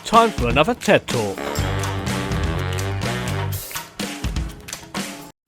Time for another TED Talk.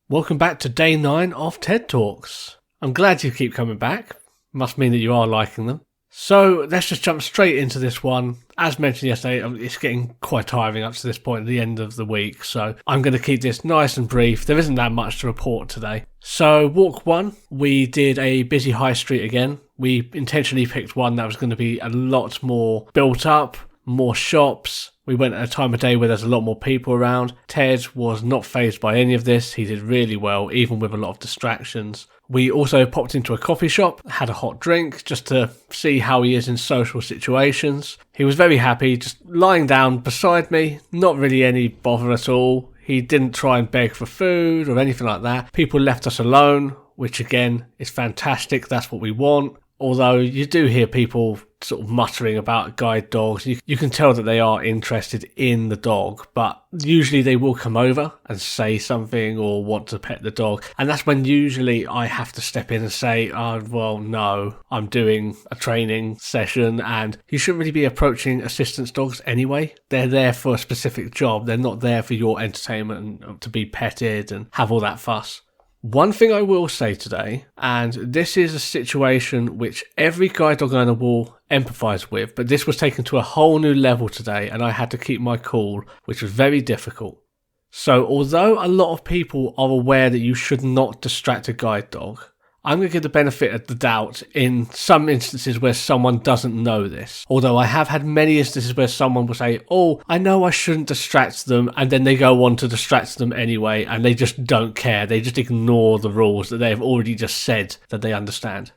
Welcome back to day 9 of TED Talks. I'm glad you keep coming back. Must mean that you are liking them. So let's just jump straight into this one. As mentioned yesterday, it's getting quite tiring up to this point at the end of the week, so I'm going to keep this nice and brief. There isn't that much to report today. So walk 1, we did a busy high street again. We intentionally picked one that was going to be a lot more built up, more shops. We went at a time of day where there's a lot more people around. Ted was not fazed by any of this. He did really well, even with a lot of distractions. We also popped into a coffee shop, had a hot drink, just to see how he is in social situations. He was very happy, just lying down beside me, not really any bother at all. He didn't try and beg for food or anything like that. People left us alone, which again is fantastic. That's what we want. Although you do hear people sort of muttering about guide dogs. You can tell that they are interested in the dog, but usually they will come over and say something or want to pet the dog. And that's when usually I have to step in and say, oh, well, no, I'm doing a training session and you shouldn't really be approaching assistance dogs anyway. They're there for a specific job. They're not there for your entertainment and to be petted and have all that fuss. One thing I will say today, and this is a situation which every guide dog owner will empathise with, but this was taken to a whole new level today and I had to keep my cool, which was very difficult. So although a lot of people are aware that you should not distract a guide dog, I'm going to give the benefit of the doubt in some instances where someone doesn't know this. Although I have had many instances where someone will say, oh, I know I shouldn't distract them, and then they go on to distract them anyway, and they just don't care. They just ignore the rules that they've already just said that they understand.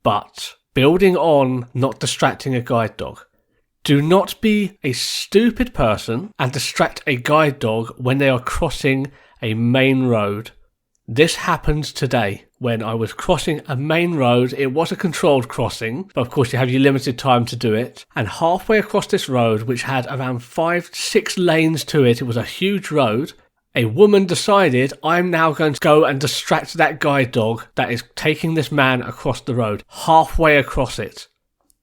But building on not distracting a guide dog, do not be a stupid person and distract a guide dog when they are crossing a main road. This happened today when I was crossing a main road. It was a controlled crossing, but of course you have your limited time to do it. And halfway across this road, which had around 5-6 lanes to it, it was a huge road, a woman decided, I'm now going to go and distract that guide dog that is taking this man across the road, halfway across it.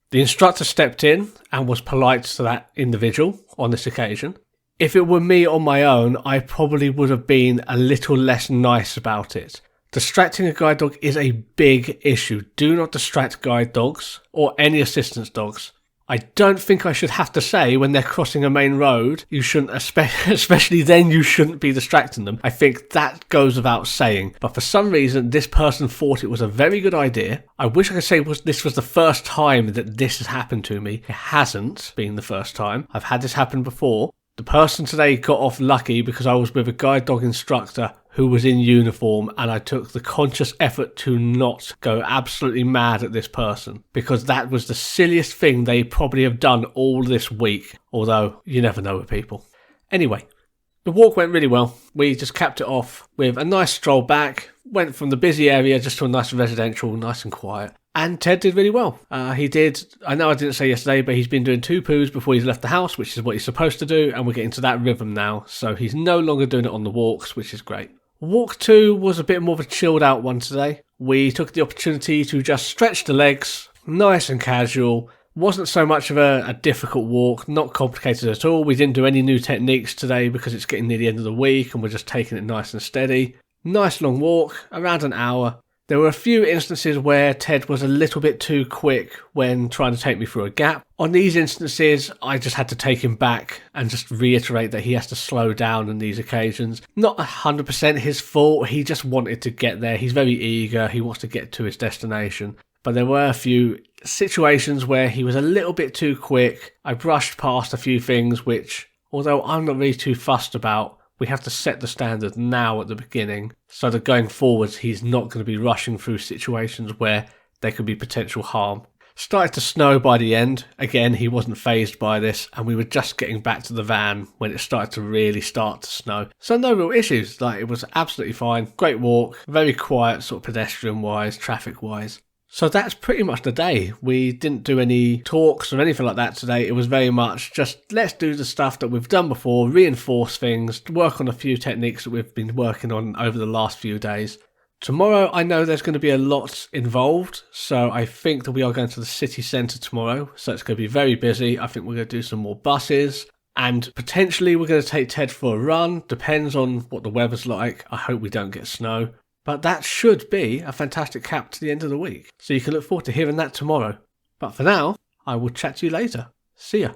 The instructor stepped in and was polite to that individual on this occasion. If it were me on my own, I probably would have been a little less nice about it. Distracting a guide dog is a big issue. Do not distract guide dogs or any assistance dogs. I don't think I should have to say when they're crossing a main road, you shouldn't, especially then you shouldn't be distracting them. I think that goes without saying. But for some reason, this person thought it was a very good idea. I wish I could say this was the first time that this has happened to me. It hasn't been the first time. I've had this happen before. The person today got off lucky because I was with a guide dog instructor who was in uniform and I took the conscious effort to not go absolutely mad at this person because that was the silliest thing they probably have done all this week, although you never know with people. Anyway, the walk went really well. We just capped it off with a nice stroll back, went from the busy area just to a nice residential, nice and quiet. And Ted did really well. He did, I know I didn't say yesterday, but he's been doing 2 poos before he's left the house, which is what he's supposed to do, and we're getting to that rhythm now. So he's no longer doing it on the walks, which is great. Walk 2 was a bit more of a chilled out one today. We took the opportunity to just stretch the legs, nice and casual. Wasn't so much of a difficult walk, not complicated at all. We didn't do any new techniques today because it's getting near the end of the week and we're just taking it nice and steady. Nice long walk, around an hour. There were a few instances where Ted was a little bit too quick when trying to take me through a gap. On these instances, I just had to take him back and just reiterate that he has to slow down on these occasions. Not 100% his fault, he just wanted to get there. He's very eager, he wants to get to his destination. But there were a few situations where he was a little bit too quick. I brushed past a few things which, although I'm not really too fussed about, we have to set the standard now at the beginning so that going forwards he's not going to be rushing through situations where there could be potential harm. Started to snow by the end. Again, he wasn't fazed by this and we were just getting back to the van when it started to really start to snow. So no real issues. It was absolutely fine. Great walk. Very quiet sort of pedestrian wise, traffic wise. So that's pretty much the day. We didn't do any talks or anything like that today. It was very much just let's do the stuff that we've done before, reinforce things, work on a few techniques that we've been working on over the last few days. Tomorrow, I know there's going to be a lot involved, so I think that we are going to the city centre tomorrow, so it's going to be very busy. I think we're going to do some more buses. And potentially we're going to take Ted for a run. Depends on what the weather's like. I hope we don't get snow. But that should be a fantastic cap to the end of the week. So you can look forward to hearing that tomorrow. But for now, I will chat to you later. See ya.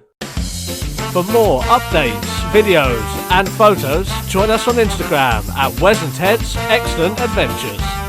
For more updates, videos and photos, join us on Instagram at Wes and Ted's Excellent Adventures.